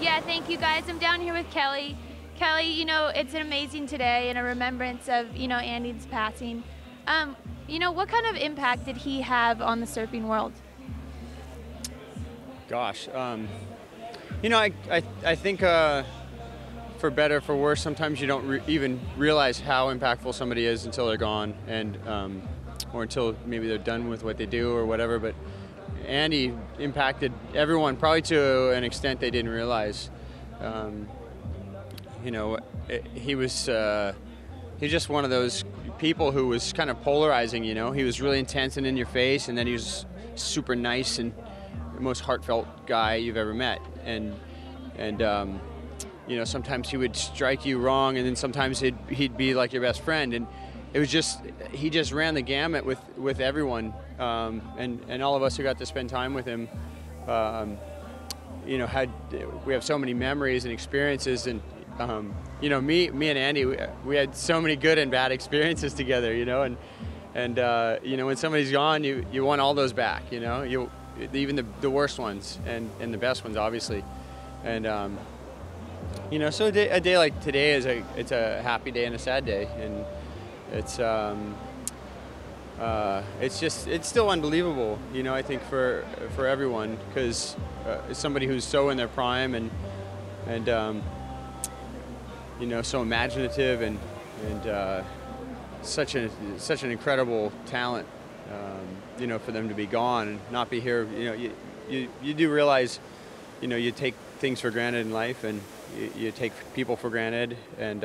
Yeah, thank you guys. I'm down here with Kelly. Kelly, you know, it's an amazing today and a remembrance of, you know, Andy's passing. You know, what kind of impact did he have on the surfing world? Gosh, you know, I think for better, for worse, sometimes you don't even realize how impactful somebody is until they're gone, and or until maybe they're done with what they do or whatever. But Andy impacted everyone, probably to an extent they didn't realize. You know, he's just one of those people who was kind of polarizing. You know, he was really intense and in your face, and then he was super nice and the most heartfelt guy you've ever met. And you know, sometimes he would strike you wrong, and then sometimes he'd be like your best friend. And it was just, he just ran the gamut with everyone, and all of us who got to spend time with him, you know, we have so many memories and experiences. And you know, me and Andy, we had so many good and bad experiences together, you know. And you know, when somebody's gone, you want all those back, you know, even the worst ones and the best ones, obviously. And you know, so a day like today it's a happy day and a sad day, and it's still unbelievable, you know. I think for everyone, because it's somebody who's so in their prime and you know, so imaginative and such an incredible talent. You know, for them to be gone and not be here, you know, you do realize, you know, you take things for granted in life, and you take people for granted, and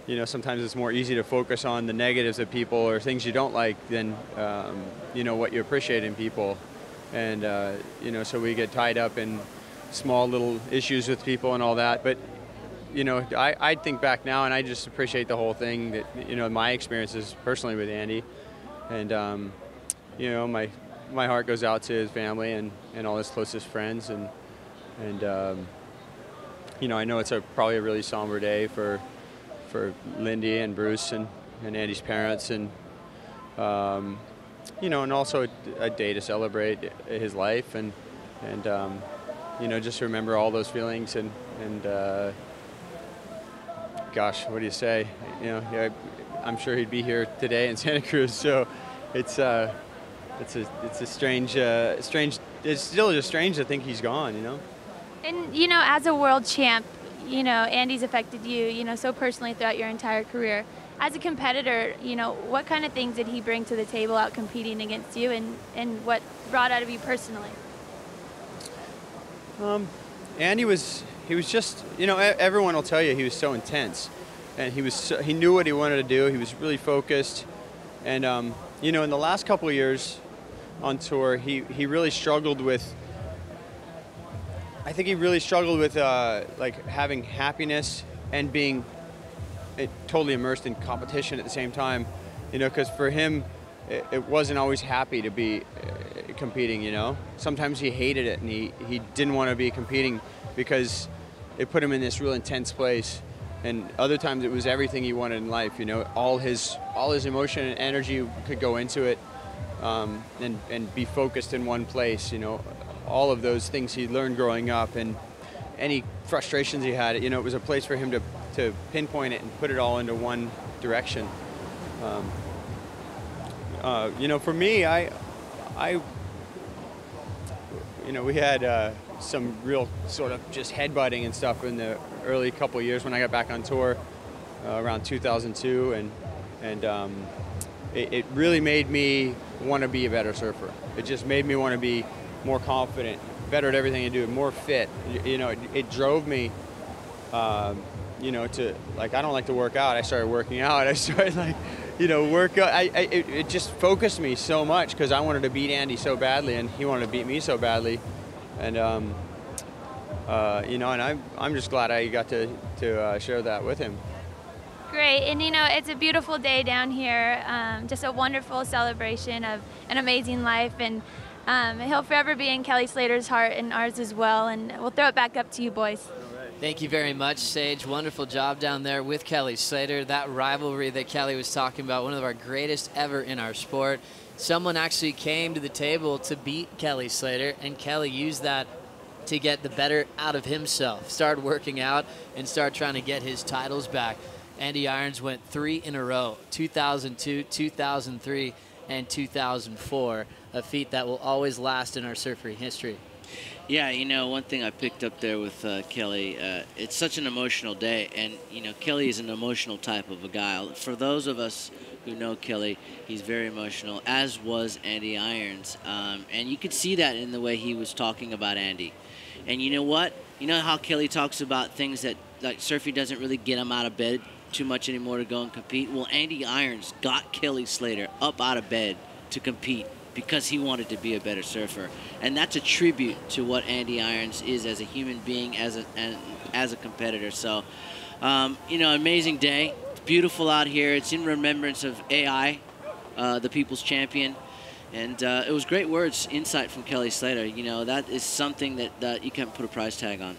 you know, sometimes it's more easy to focus on the negatives of people or things you don't like than you know, what you appreciate in people. And you know, so we get tied up in small little issues with people and all that. But you know, I think back now and I just appreciate the whole thing, that, you know, my experiences personally with Andy. And you know, my heart goes out to his family and all his closest friends, and you know, I know it's probably a really somber day for Lindy and Bruce and Andy's parents, and you know, and also a day to celebrate his life, and you know, just remember all those feelings, and gosh, what do you say? You know, yeah, I'm sure he'd be here today in Santa Cruz. So it's a strange. It's still just strange to think he's gone, you know. And, you know, as a world champ, you know, Andy's affected you, you know, so personally throughout your entire career. As a competitor, you know, what kind of things did he bring to the table out competing against you, and what brought out of you personally? Andy he was just, you know, everyone will tell you he was so intense, and he knew what he wanted to do. He was really focused, and you know, in the last couple of years on tour, he really struggled with. I think he really struggled with like having happiness and being totally immersed in competition at the same time, you know, because for him, it wasn't always happy to be competing, you know. Sometimes he hated it, and he didn't want to be competing because it put him in this real intense place. And other times it was everything he wanted in life, you know. All his emotion and energy could go into it, and be focused in one place, you know. All of those things he learned growing up, and any frustrations he had, you know, it was a place for him to pinpoint it and put it all into one direction. You know, for me, you know, we had some real sort of just headbutting and stuff in the early couple of years when I got back on tour around 2002, and it really made me want to be a better surfer. It just made me want to be more confident, better at everything I do, more fit. You know, it drove me, you know, to, like, I don't like to work out. I started working out. I started, like, you know, work out. It just focused me so much because I wanted to beat Andy so badly, and he wanted to beat me so badly. And, you know, and I'm just glad I got to share that with him. Great, and you know, it's a beautiful day down here, just a wonderful celebration of an amazing life, and he'll forever be in Kelly Slater's heart and ours as well, and we'll throw it back up to you boys. Thank you very much, Sage. Wonderful job down there with Kelly Slater. That rivalry that Kelly was talking about, one of our greatest ever in our sport. Someone actually came to the table to beat Kelly Slater, and Kelly used that to get the better out of himself, start working out, and start trying to get his titles back. Andy Irons went 3 in a row, 2002, 2003, and 2004, a feat that will always last in our surfing history. Yeah, you know, one thing I picked up there with Kelly, it's such an emotional day, and, you know, Kelly is an emotional type of a guy. For those of us who know Kelly, he's very emotional, as was Andy Irons, and you could see that in the way he was talking about Andy. And you know what? You know how Kelly talks about things that, like, surfing doesn't really get him out of bed too much anymore to go and compete? Well, Andy Irons got Kelly Slater up out of bed to compete because he wanted to be a better surfer. And that's a tribute to what Andy Irons is as a human being, as a competitor. So, you know, amazing day. It's beautiful out here. It's in remembrance of AI, the people's champion. And it was great words, insight from Kelly Slater. You know, that is something that you can't put a price tag on.